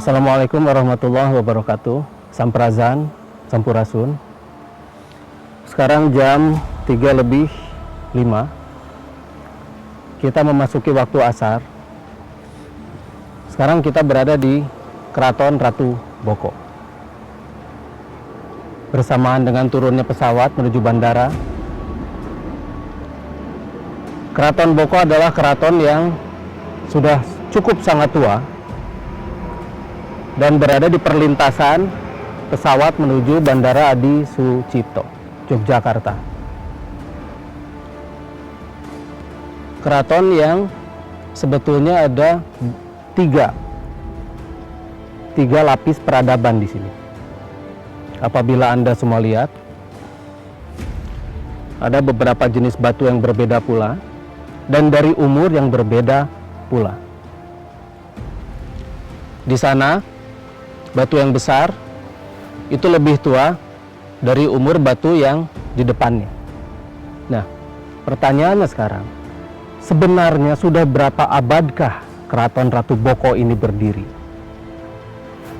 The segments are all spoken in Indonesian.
Assalamualaikum warahmatullahi wabarakatuh. Samprazan, Sampurasun. Sekarang jam 3:05. Kita memasuki waktu asar. Sekarang kita berada di Keraton Ratu Boko. Bersamaan dengan turunnya pesawat menuju bandara. Keraton Boko adalah keraton yang sudah cukup sangat tua dan berada di perlintasan pesawat menuju Bandara Adi Sucipto, Yogyakarta. Keraton yang sebetulnya ada tiga lapis peradaban di sini. Apabila Anda semua lihat, ada beberapa jenis batu yang berbeda pula, dan dari umur yang berbeda pula. Di sana, batu yang besar itu lebih tua dari umur batu yang di depannya. Nah, pertanyaannya sekarang, sebenarnya sudah berapa abadkah Keraton Ratu Boko ini berdiri?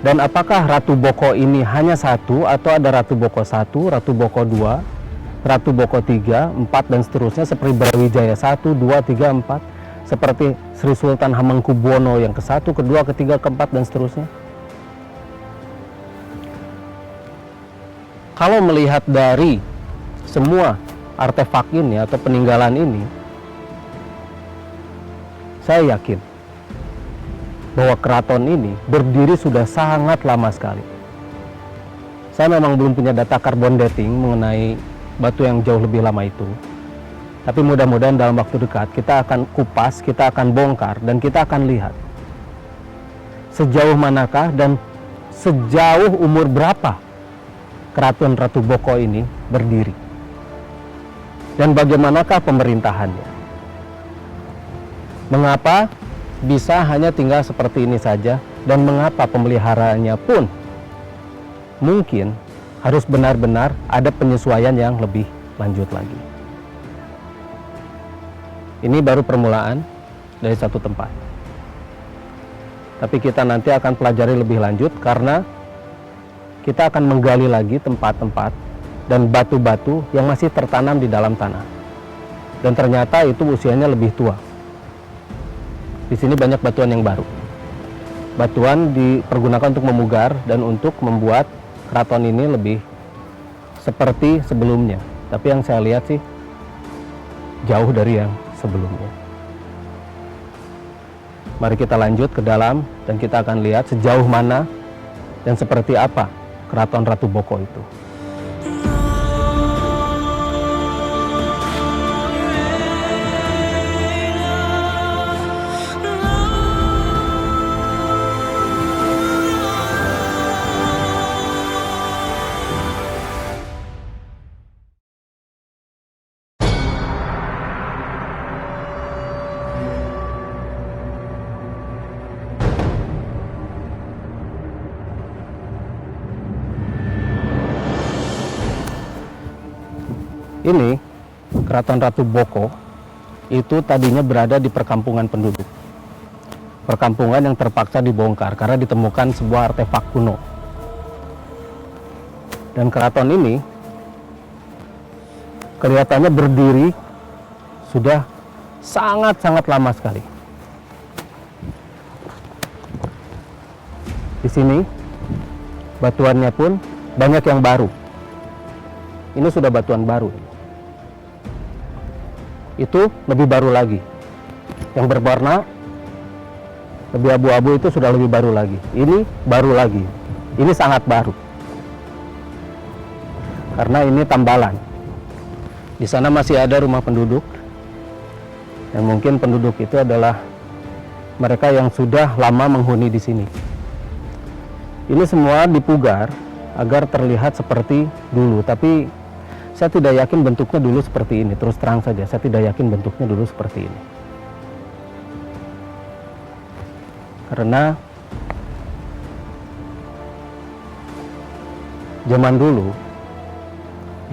Dan apakah Ratu Boko ini hanya satu atau ada Ratu Boko 1, Ratu Boko 2, Ratu Boko 3, 4 dan seterusnya seperti Brawijaya 1, 2, 3, 4, seperti Sri Sultan Hamengkubuwono yang ke-1, ke-2, ke-3, ke-4 dan seterusnya? Kalau melihat dari semua artefak ini atau peninggalan ini, saya yakin bahwa keraton ini berdiri sudah sangat lama sekali. Saya memang belum punya data carbon dating mengenai batu yang jauh lebih lama itu. Tapi mudah-mudahan dalam waktu dekat kita akan kupas, kita akan bongkar, dan kita akan lihat sejauh manakah dan sejauh umur berapa Keraton Ratu Boko ini berdiri. Dan bagaimanakah pemerintahannya? Mengapa bisa hanya tinggal seperti ini saja, dan mengapa pemeliharaannya pun mungkin harus benar-benar ada penyesuaian yang lebih lanjut lagi. Ini baru permulaan dari satu tempat. Tapi kita nanti akan pelajari lebih lanjut karena kita akan menggali lagi tempat-tempat dan batu-batu yang masih tertanam di dalam tanah. Dan ternyata itu usianya lebih tua. Di sini banyak batuan yang baru. Batuan dipergunakan untuk memugar dan untuk membuat keraton ini lebih seperti sebelumnya. Tapi yang saya lihat sih jauh dari yang sebelumnya. Mari kita lanjut ke dalam dan kita akan lihat sejauh mana dan seperti apa Keraton Ratu Boko itu. Ini Keraton Ratu Boko itu tadinya berada di perkampungan penduduk. Perkampungan yang terpaksa dibongkar karena ditemukan sebuah artefak kuno. Dan keraton ini kelihatannya berdiri sudah sangat-sangat lama sekali. Di sini batuannya pun banyak yang baru. Ini sudah batuan baru. Itu lebih baru lagi. Yang berwarna lebih abu-abu itu sudah lebih baru lagi. Ini baru lagi. Ini sangat baru. Karena ini tambalan. Di sana masih ada rumah penduduk. Dan mungkin penduduk itu adalah mereka yang sudah lama menghuni di sini. Ini semua dipugar agar terlihat seperti dulu, tapi saya tidak yakin bentuknya dulu seperti ini. Terus terang saja, saya tidak yakin bentuknya dulu seperti ini. Karena zaman dulu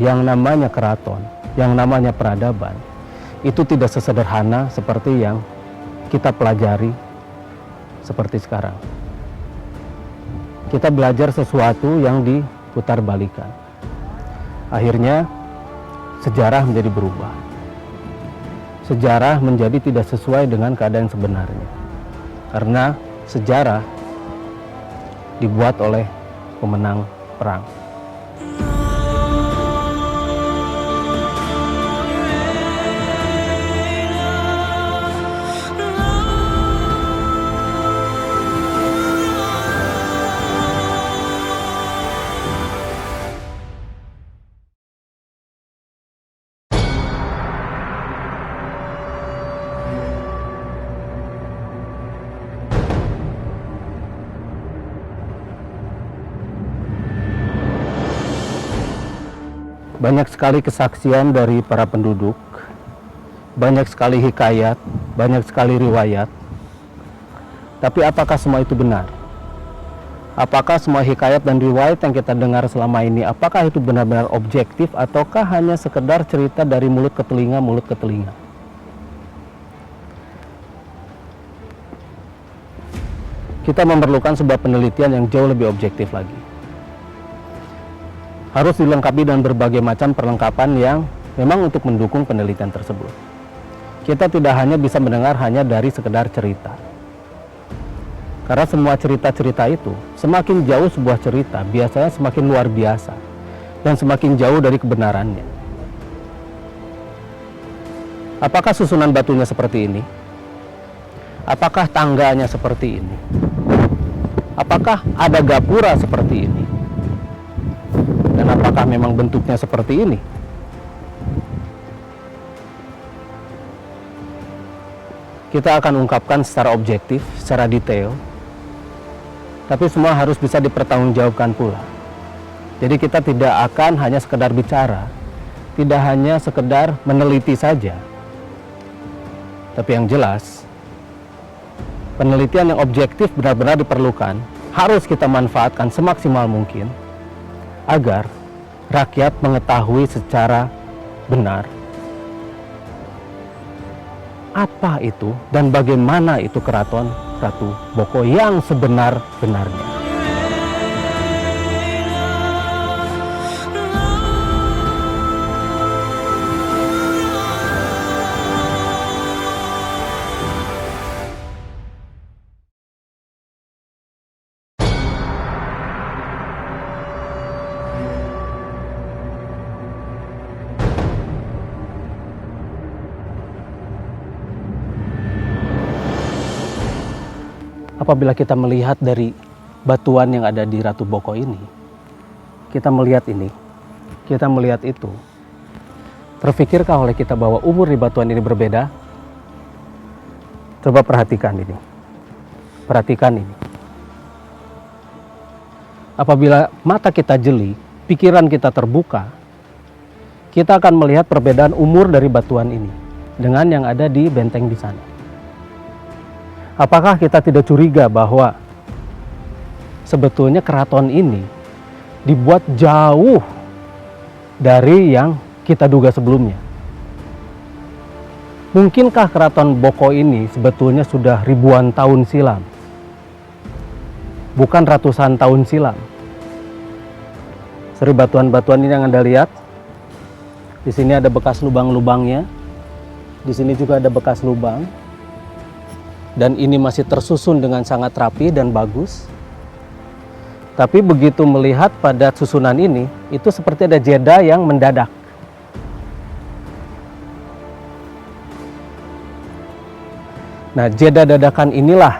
yang namanya keraton, yang namanya peradaban, itu tidak sesederhana seperti yang kita pelajari seperti sekarang. kita belajar sesuatu yang diputarbalikan. Akhirnya sejarah menjadi berubah. Sejarah menjadi tidak sesuai dengan keadaan sebenarnya. Karena sejarah dibuat oleh pemenang perang. Banyak sekali kesaksian dari para penduduk, banyak sekali hikayat, banyak sekali riwayat. Tapi apakah semua itu benar? Apakah semua hikayat dan riwayat yang kita dengar selama ini, apakah itu benar-benar objektif ataukah hanya sekedar cerita dari mulut ke telinga? Kita memerlukan sebuah penelitian yang jauh lebih objektif lagi. Harus dilengkapi dengan berbagai macam perlengkapan yang memang untuk mendukung penelitian tersebut. Kita tidak hanya bisa mendengar hanya dari sekedar cerita. Karena semua cerita-cerita itu, semakin jauh sebuah cerita, biasanya semakin luar biasa dan semakin jauh dari kebenarannya. Apakah susunan batunya seperti ini? Apakah tangganya seperti ini? Apakah ada gapura seperti ini? Dan apakah memang bentuknya seperti ini? Kita akan ungkapkan secara objektif, secara detail. Tapi semua harus bisa dipertanggungjawabkan pula. Jadi kita tidak akan hanya sekedar bicara, tidak hanya sekedar meneliti saja. Tapi yang jelas, penelitian yang objektif benar-benar diperlukan, harus kita manfaatkan semaksimal mungkin, agar rakyat mengetahui secara benar apa itu dan bagaimana itu keraton Ratu Boko yang sebenar-benarnya. Apabila kita melihat dari batuan yang ada di Ratu Boko ini, kita melihat ini, kita melihat itu, terfikirkah oleh kita bahwa umur di batuan ini berbeda? Coba perhatikan ini. Perhatikan ini. Apabila mata kita jeli, pikiran kita terbuka, kita akan melihat perbedaan umur dari batuan ini dengan yang ada di benteng di sana. Apakah kita tidak curiga bahwa sebetulnya keraton ini dibuat jauh dari yang kita duga sebelumnya? Mungkinkah keraton Boko ini sebetulnya sudah ribuan tahun silam, bukan ratusan tahun silam? Seri batuan-batuan ini yang Anda lihat, di sini ada bekas lubang-lubangnya, di sini juga ada bekas lubang. Dan ini masih tersusun dengan sangat rapi dan bagus. Tapi begitu melihat pada susunan ini, itu seperti ada jeda yang mendadak. Nah, jeda dadakan inilah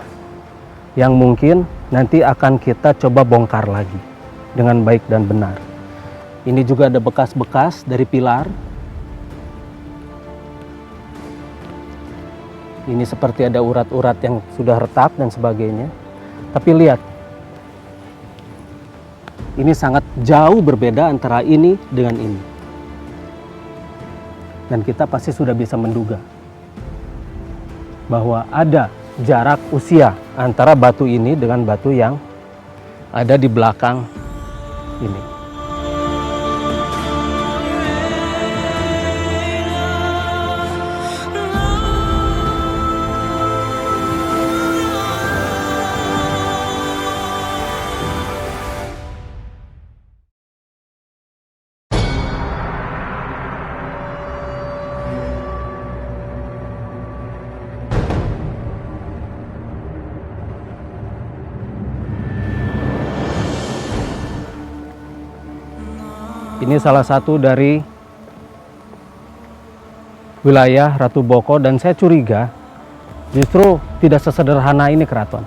yang mungkin nanti akan kita coba bongkar lagi dengan baik dan benar. Ini juga ada bekas-bekas dari pilar. Ini seperti ada urat-urat yang sudah retak dan sebagainya. Tapi lihat, ini sangat jauh berbeda antara ini dengan ini. Dan kita pasti sudah bisa menduga bahwa ada jarak usia antara batu ini dengan batu yang ada di belakang ini. Ini salah satu dari wilayah Ratu Boko dan saya curiga justru tidak sesederhana ini keraton.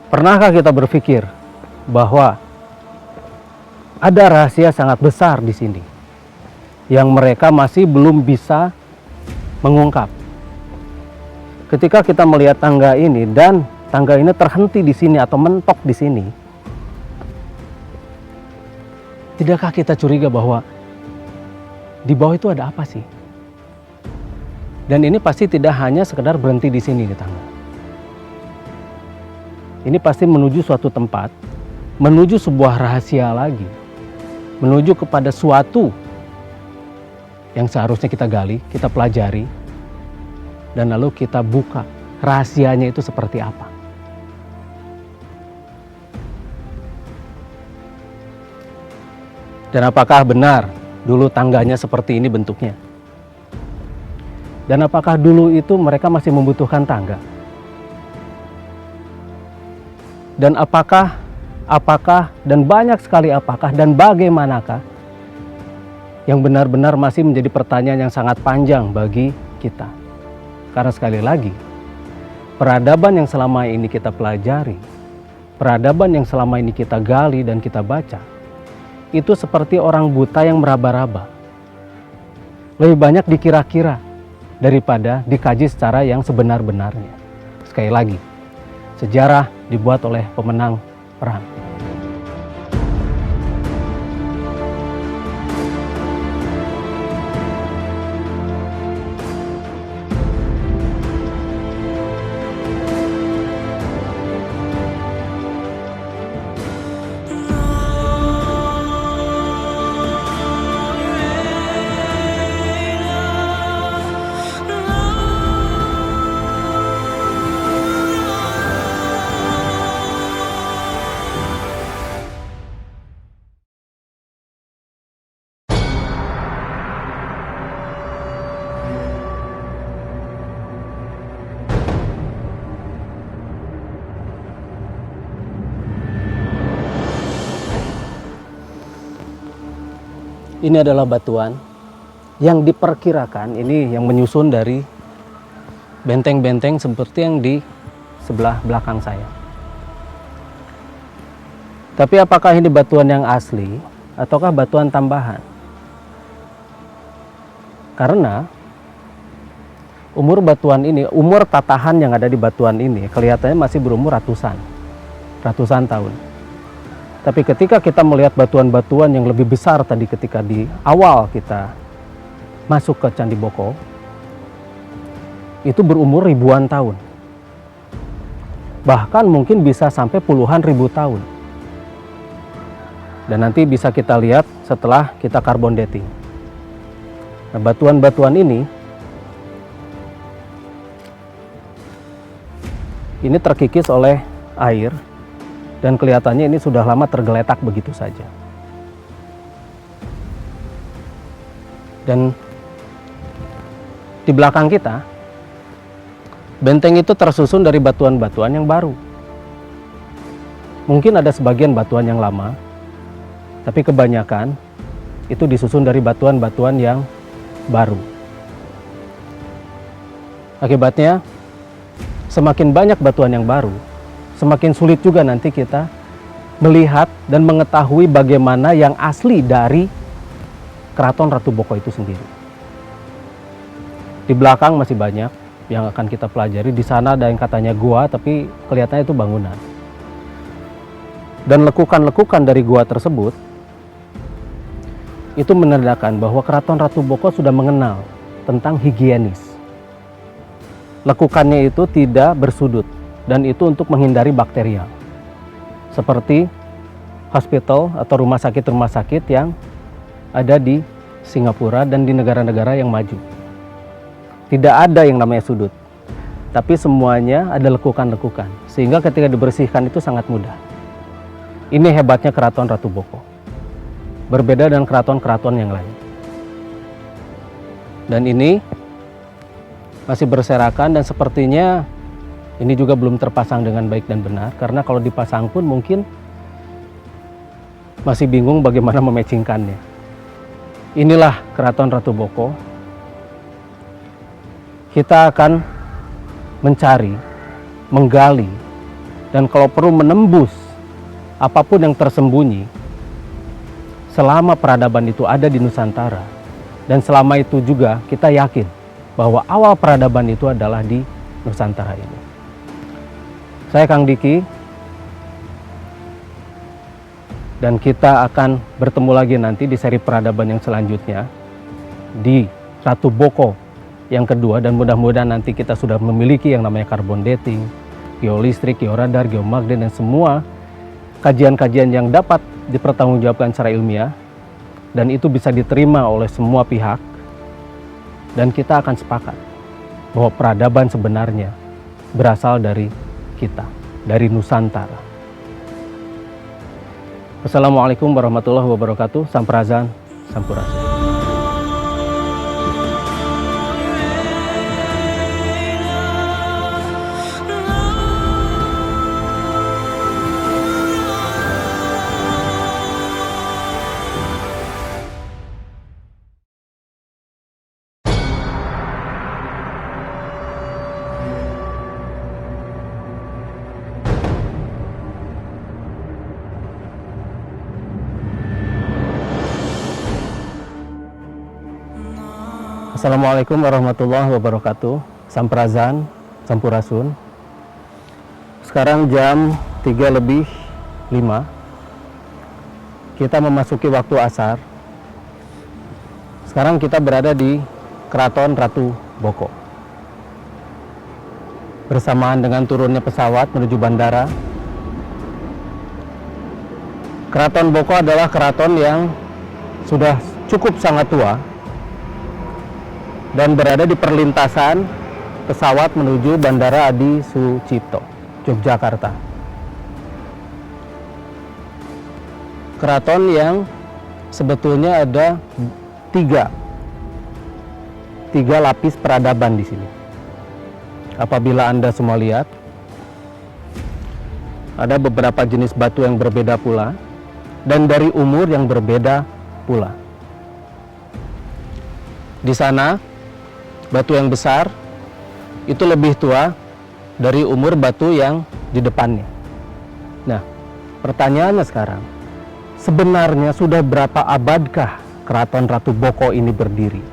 Pernahkah kita berpikir bahwa ada rahasia sangat besar di sini yang mereka masih belum bisa mengungkap? Ketika kita melihat tangga ini dan tangga ini terhenti di sini atau mentok di sini, tidakkah kita curiga bahwa di bawah itu ada apa sih? Dan ini pasti tidak hanya sekedar berhenti di sini di tangga. Ini pasti menuju suatu tempat, menuju sebuah rahasia lagi, menuju kepada suatu yang seharusnya kita gali, kita pelajari, dan lalu kita buka rahasianya itu seperti apa. Dan apakah benar dulu tangganya seperti ini bentuknya? Dan apakah dulu itu mereka masih membutuhkan tangga? Dan apakah dan banyak sekali apakah dan bagaimanakah yang benar-benar masih menjadi pertanyaan yang sangat panjang bagi kita. Karena sekali lagi, peradaban yang selama ini kita pelajari, peradaban yang selama ini kita gali dan kita baca, itu seperti orang buta yang meraba-raba. Lebih banyak dikira-kira daripada dikaji secara yang sebenar-benarnya. Sekali lagi, sejarah dibuat oleh pemenang perang. Ini adalah batuan yang diperkirakan ini yang menyusun dari benteng-benteng seperti yang di sebelah belakang saya. Tapi apakah ini batuan yang asli ataukah batuan tambahan? Karena umur batuan ini, umur tatahan yang ada di batuan ini kelihatannya masih berumur ratusan tahun. Tapi ketika kita melihat batuan-batuan yang lebih besar tadi ketika di awal kita masuk ke Candi Boko, itu berumur ribuan tahun. Bahkan mungkin bisa sampai puluhan ribu tahun. Dan nanti bisa kita lihat setelah kita carbon dating. Nah, batuan-batuan ini terkikis oleh air. Dan kelihatannya ini sudah lama tergeletak begitu saja. Dan di belakang kita, benteng itu tersusun dari batuan-batuan yang baru. Mungkin ada sebagian batuan yang lama, tapi kebanyakan itu disusun dari batuan-batuan yang baru. Akibatnya, semakin banyak batuan yang baru, semakin sulit juga nanti kita melihat dan mengetahui bagaimana yang asli dari Keraton Ratu Boko itu sendiri. Di belakang masih banyak yang akan kita pelajari. Di sana ada yang katanya gua, tapi kelihatannya itu bangunan. Dan lekukan-lekukan dari gua tersebut itu menandakan bahwa Keraton Ratu Boko sudah mengenal tentang higienis. Lekukannya itu tidak bersudut. Dan itu untuk menghindari bakterial. Seperti hospital atau rumah sakit yang ada di Singapura dan di negara-negara yang maju. Tidak ada yang namanya sudut. Tapi semuanya ada lekukan-lekukan. Sehingga ketika dibersihkan itu sangat mudah. Ini hebatnya Keraton Ratu Boko. Berbeda dengan keraton-keraton yang lain. Dan ini masih berserakan dan sepertinya ini juga belum terpasang dengan baik dan benar, karena kalau dipasang pun mungkin masih bingung bagaimana mematchingkannya. Inilah Keraton Ratu Boko. Kita akan mencari, menggali, dan kalau perlu menembus apapun yang tersembunyi selama peradaban itu ada di Nusantara. Dan selama itu juga kita yakin bahwa awal peradaban itu adalah di Nusantara ini. Saya Kang Diki, dan kita akan bertemu lagi nanti di seri peradaban yang selanjutnya di Ratu Boko yang kedua, dan mudah-mudahan nanti kita sudah memiliki yang namanya carbon dating, geolistrik, georadar, geomagnet, dan semua kajian-kajian yang dapat dipertanggungjawabkan secara ilmiah, dan itu bisa diterima oleh semua pihak, dan kita akan sepakat bahwa peradaban sebenarnya berasal dari kita, dari Nusantara. Wassalamualaikum warahmatullahi wabarakatuh. Samprazan, Sampurasun. Assalamualaikum warahmatullahi wabarakatuh. Samprazan, Sampurasun. Sekarang jam 3:05. Kita memasuki waktu asar. Sekarang kita berada di Keraton Ratu Boko. Bersamaan dengan turunnya pesawat menuju bandara. Keraton Boko adalah keraton yang sudah cukup sangat tua dan berada di perlintasan pesawat menuju Bandara Adi Sucipto, Yogyakarta. Keraton yang sebetulnya ada tiga lapis peradaban di sini. Apabila Anda semua lihat, ada beberapa jenis batu yang berbeda pula, dan dari umur yang berbeda pula. Di sana, batu yang besar itu lebih tua dari umur batu yang di depannya. Nah, pertanyaannya sekarang, sebenarnya sudah berapa abadkah Keraton Ratu Boko ini berdiri?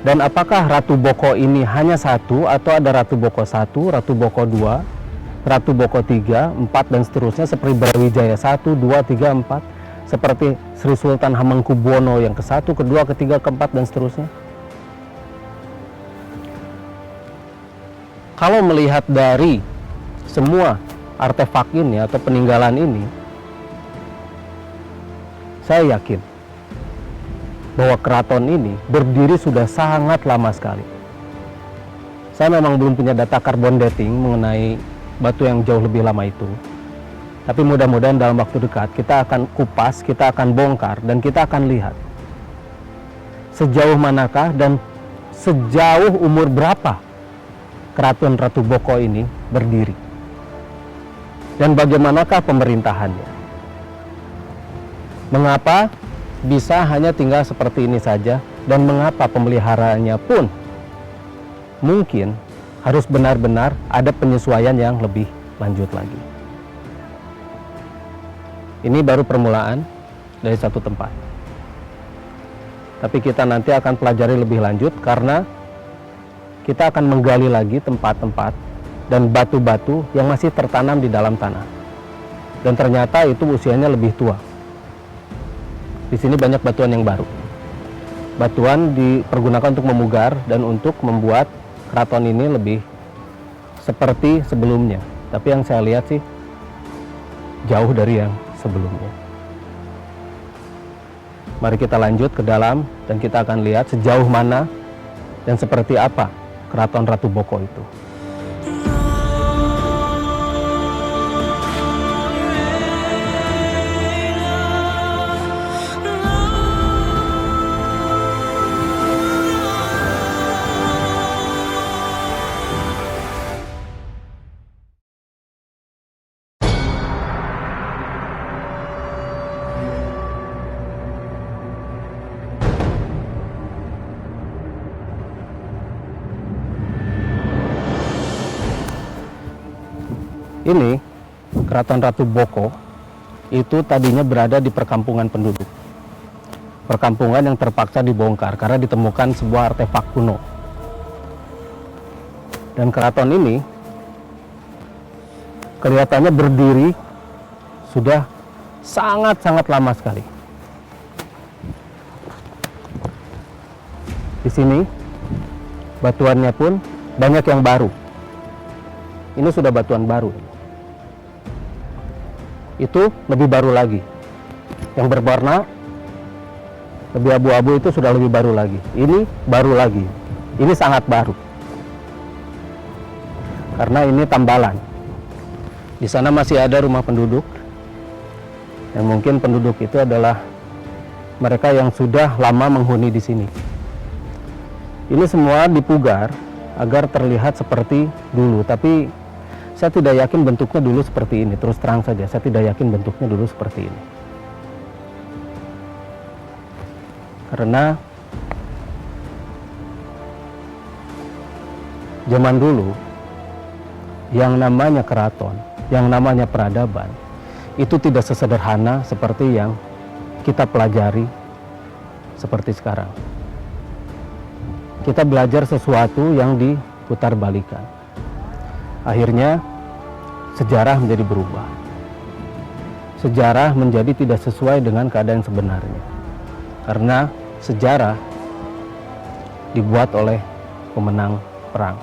Dan apakah Ratu Boko ini hanya satu, atau ada Ratu Boko 1, Ratu Boko 2, Ratu Boko 3, 4, dan seterusnya, seperti Brawijaya 1, 2, 3, 4, seperti Sri Sultan Hamengkubuwono yang ke-1, ke-2, ke-3, ke-4, dan seterusnya? Kalau melihat dari semua artefak ini atau peninggalan ini, saya yakin bahwa keraton ini berdiri sudah sangat lama sekali. Saya memang belum punya data carbon dating mengenai batu yang jauh lebih lama itu. Tapi mudah-mudahan dalam waktu dekat kita akan kupas, kita akan bongkar, dan kita akan lihat sejauh manakah dan sejauh umur berapa Keraton Ratu Boko ini berdiri, dan bagaimanakah pemerintahannya. Mengapa bisa hanya tinggal seperti ini saja, dan mengapa pemeliharaannya pun mungkin harus benar-benar ada penyesuaian yang lebih lanjut lagi. Ini baru permulaan dari satu tempat, tapi kita nanti akan pelajari lebih lanjut, karena kita akan menggali lagi tempat-tempat dan batu-batu yang masih tertanam di dalam tanah. Dan ternyata itu usianya lebih tua. Di sini banyak batuan yang baru. Batuan dipergunakan untuk memugar dan untuk membuat keraton ini lebih seperti sebelumnya. Tapi yang saya lihat sih jauh dari yang sebelumnya. Mari kita lanjut ke dalam dan kita akan lihat sejauh mana dan seperti apa Keraton Ratu Boko itu. Ini Keraton Ratu Boko itu tadinya berada di perkampungan penduduk. Perkampungan yang terpaksa dibongkar karena ditemukan sebuah artefak kuno. Dan keraton ini kelihatannya berdiri sudah sangat-sangat lama sekali. Di sini batuannya pun banyak yang baru. Ini sudah batuan baru. Itu lebih baru lagi. Yang berwarna lebih abu-abu itu sudah lebih baru lagi. Ini baru lagi. Ini sangat baru. Karena ini tambalan. Di sana masih ada rumah penduduk. Yang mungkin penduduk itu adalah mereka yang sudah lama menghuni di sini. Ini semua dipugar agar terlihat seperti dulu, tapi saya tidak yakin bentuknya dulu seperti ini. Terus terang saja, saya tidak yakin bentuknya dulu seperti ini. Karena zaman dulu yang namanya keraton, yang namanya peradaban, itu tidak sesederhana seperti yang kita pelajari seperti sekarang. Kita belajar sesuatu yang diputarbalikan. Akhirnya sejarah menjadi berubah. Sejarah menjadi tidak sesuai dengan keadaan sebenarnya. Karena sejarah dibuat oleh pemenang perang.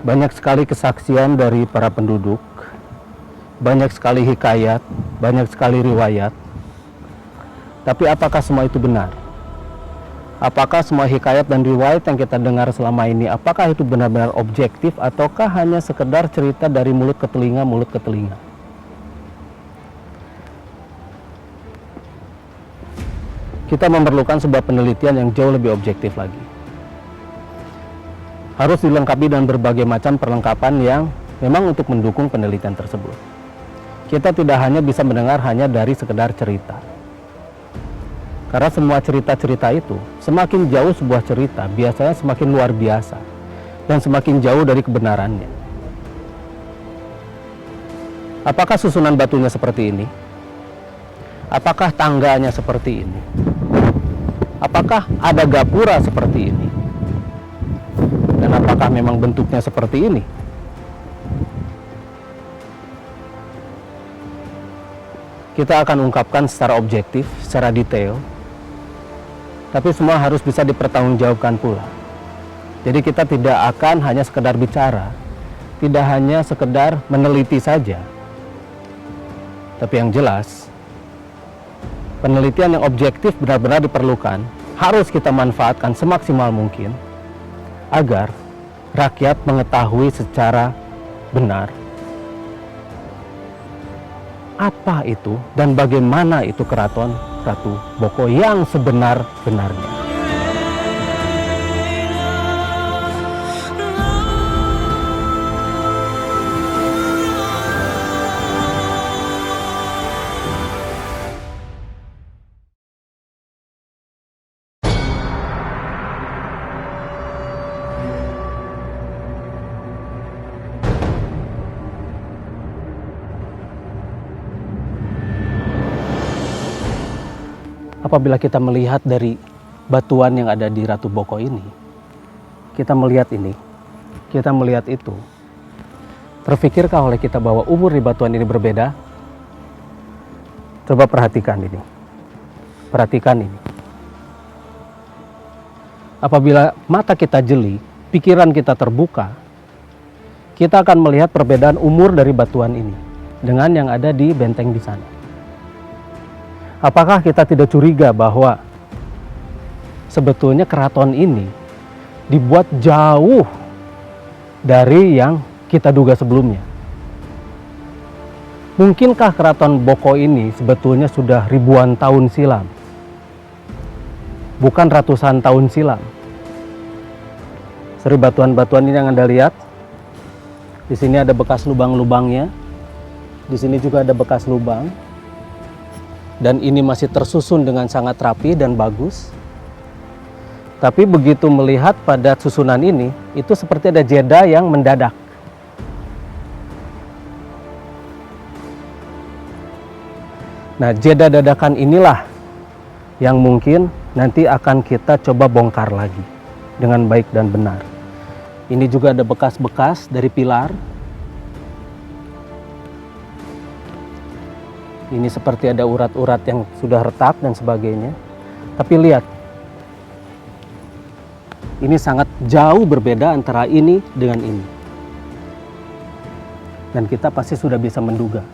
Banyak sekali kesaksian dari para penduduk, banyak sekali hikayat, banyak sekali riwayat. Tapi apakah semua itu benar? Apakah semua hikayat dan riwayat yang kita dengar selama ini, apakah itu benar-benar objektif ataukah hanya sekedar cerita dari mulut ke telinga? Kita memerlukan sebuah penelitian yang jauh lebih objektif lagi. Harus dilengkapi dengan berbagai macam perlengkapan yang memang untuk mendukung penelitian tersebut. Kita tidak hanya bisa mendengar hanya dari sekedar cerita. Karena semua cerita-cerita itu, semakin jauh sebuah cerita, biasanya semakin luar biasa. Dan semakin jauh dari kebenarannya. Apakah susunan batunya seperti ini? Apakah tangganya seperti ini? Apakah ada gapura seperti ini? Dan apakah memang bentuknya seperti ini? Kita akan ungkapkan secara objektif, secara detail. Tapi semua harus bisa dipertanggungjawabkan pula. Jadi kita tidak akan hanya sekedar bicara, tidak hanya sekedar meneliti saja. Tapi yang jelas, penelitian yang objektif benar-benar diperlukan, harus kita manfaatkan semaksimal mungkin, agar rakyat mengetahui secara benar apa itu dan bagaimana itu Keraton Ratu Boko yang sebenar-benarnya. Apabila kita melihat dari batuan yang ada di Ratu Boko ini, kita melihat ini, kita melihat itu, terfikirkah oleh kita bahwa umur di batuan ini berbeda? Coba perhatikan ini. Perhatikan ini. Apabila mata kita jeli, pikiran kita terbuka, kita akan melihat perbedaan umur dari batuan ini dengan yang ada di benteng di sana. Apakah kita tidak curiga bahwa sebetulnya keraton ini dibuat jauh dari yang kita duga sebelumnya. Mungkinkah keraton Boko ini sebetulnya sudah ribuan tahun silam, bukan ratusan tahun silam? Seri batuan-batuan ini yang Anda lihat, di sini ada bekas lubang-lubangnya, di sini juga ada bekas lubang, dan ini masih tersusun dengan sangat rapi dan bagus. Tapi begitu melihat pada susunan ini, itu seperti ada jeda yang mendadak. Nah, jeda dadakan inilah yang mungkin nanti akan kita coba bongkar lagi dengan baik dan benar. Ini juga ada bekas-bekas dari pilar. Ini seperti ada urat-urat yang sudah retak dan sebagainya. Tapi lihat, ini sangat jauh berbeda antara ini dengan ini. Dan kita pasti sudah bisa menduga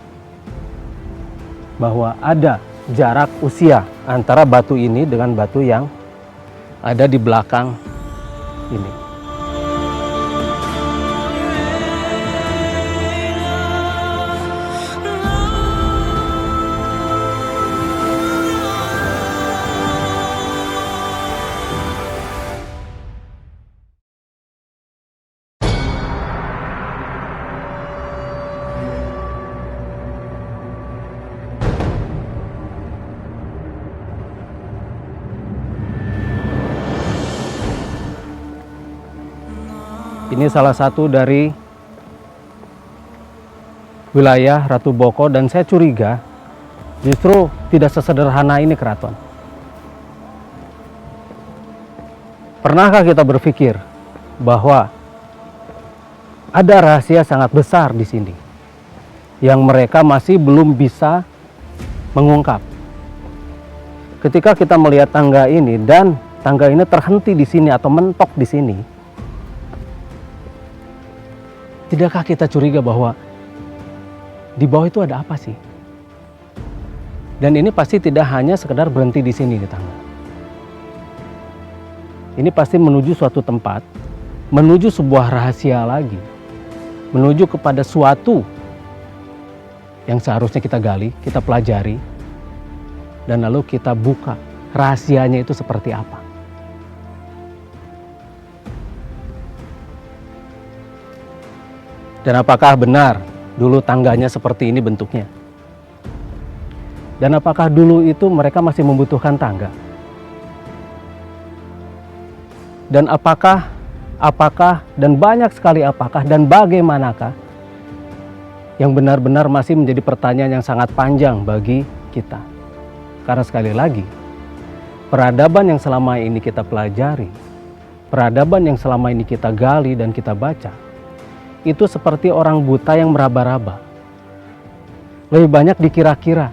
bahwa ada jarak usia antara batu ini dengan batu yang ada di belakang ini. Ini salah satu dari wilayah Ratu Boko dan saya curiga justru tidak sesederhana ini keraton. Pernahkah kita berpikir bahwa ada rahasia sangat besar di sini yang mereka masih belum bisa mengungkap? Ketika kita melihat tangga ini dan tangga ini terhenti di sini atau mentok di sini, tidakkah kita curiga bahwa di bawah itu ada apa sih? Dan ini pasti tidak hanya sekedar berhenti di sini di tangga. Ini pasti menuju suatu tempat, menuju sebuah rahasia lagi, menuju kepada suatu yang seharusnya kita gali, kita pelajari, dan lalu kita buka rahasianya itu seperti apa. Dan apakah benar dulu tangganya seperti ini bentuknya? Dan apakah dulu itu mereka masih membutuhkan tangga? Dan apakah dan banyak sekali apakah dan bagaimanakah yang benar-benar masih menjadi pertanyaan yang sangat panjang bagi kita. Karena sekali lagi, peradaban yang selama ini kita pelajari, peradaban yang selama ini kita gali dan kita baca, itu seperti orang buta yang meraba-raba. Lebih banyak dikira-kira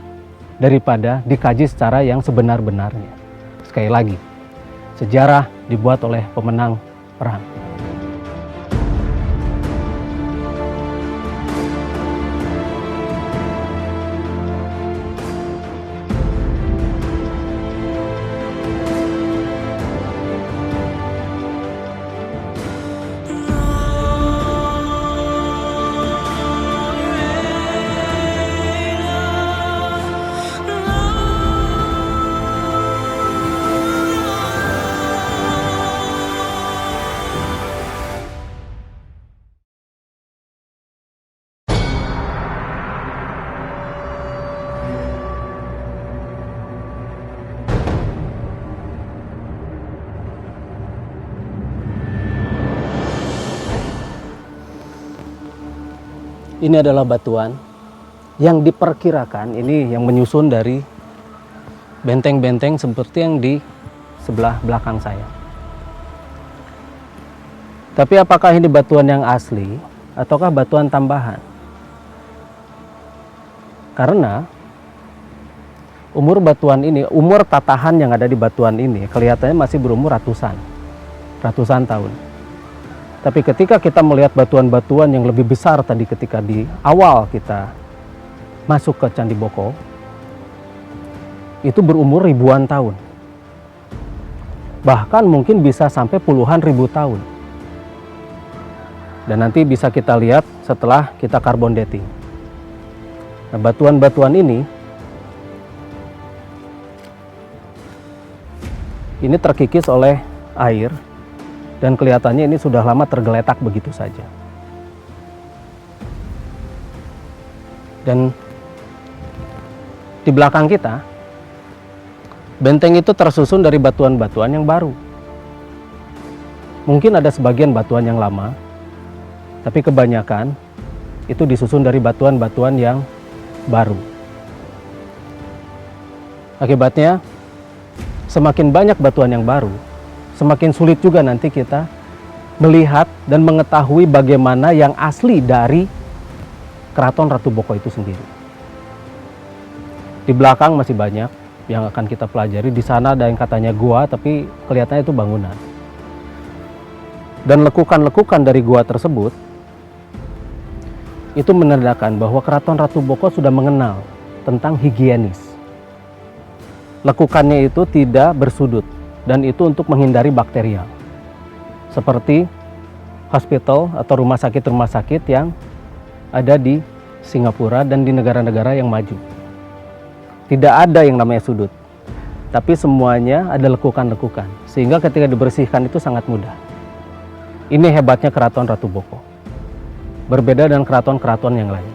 daripada dikaji secara yang sebenar-benarnya. Sekali lagi, sejarah dibuat oleh pemenang perang. Ini adalah batuan yang diperkirakan, ini yang menyusun dari benteng-benteng seperti yang di sebelah belakang saya. Tapi apakah ini batuan yang asli ataukah batuan tambahan? Karena umur batuan ini, umur tatahan yang ada di batuan ini kelihatannya masih berumur ratusan tahun. Tapi ketika kita melihat batuan-batuan yang lebih besar tadi ketika di awal kita masuk ke Candi Boko, itu berumur ribuan tahun. Bahkan mungkin bisa sampai puluhan ribu tahun. Dan nanti bisa kita lihat setelah kita carbon dating. Nah, batuan-batuan ini terkikis oleh air dan kelihatannya ini sudah lama tergeletak begitu saja. Dan di belakang kita, benteng itu tersusun dari batuan-batuan yang baru. Mungkin ada sebagian batuan yang lama, tapi kebanyakan itu disusun dari batuan-batuan yang baru. Akibatnya, semakin banyak batuan yang baru, semakin sulit juga nanti kita melihat dan mengetahui bagaimana yang asli dari Keraton Ratu Boko itu sendiri. Di belakang masih banyak yang akan kita pelajari. Di sana ada yang katanya gua, tapi kelihatannya itu bangunan. Dan lekukan-lekukan dari gua tersebut itu menandakan bahwa Keraton Ratu Boko sudah mengenal tentang higienis. Lekukannya itu tidak bersudut dan itu untuk menghindari bakterial. Seperti hospital atau rumah sakit yang ada di Singapura dan di negara-negara yang maju. Tidak ada yang namanya sudut, tapi semuanya ada lekukan-lekukan, sehingga ketika dibersihkan itu sangat mudah. Ini hebatnya Keraton Ratu Boko, berbeda dengan keraton-keraton yang lain.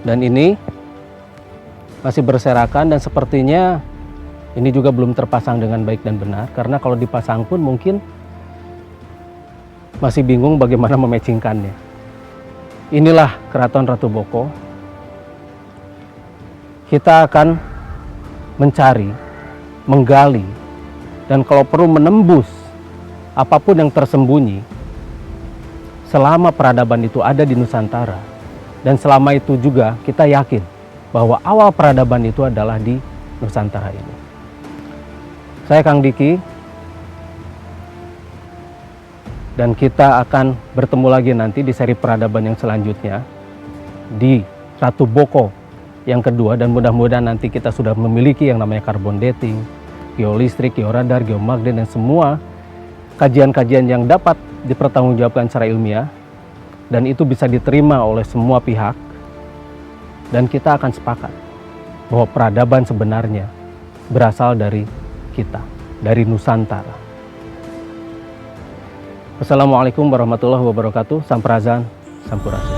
Dan ini masih berserakan dan sepertinya ini juga belum terpasang dengan baik dan benar, karena kalau dipasang pun mungkin masih bingung bagaimana mematchingkannya. Inilah Keraton Ratu Boko. Kita akan mencari, menggali, dan kalau perlu menembus apapun yang tersembunyi selama peradaban itu ada di Nusantara. Dan selama itu juga kita yakin bahwa awal peradaban itu adalah di Nusantara ini. Saya Kang Diki, dan kita akan bertemu lagi nanti di seri peradaban yang selanjutnya di Ratu Boko yang kedua, dan mudah-mudahan nanti kita sudah memiliki yang namanya carbon dating, geolistrik, georadar, geomagnet, dan semua kajian-kajian yang dapat dipertanggungjawabkan secara ilmiah dan itu bisa diterima oleh semua pihak, dan kita akan sepakat bahwa peradaban sebenarnya berasal dari kita, dari Nusantara. Wassalamualaikum warahmatullahi wabarakatuh. Sampurasun, sampurasun.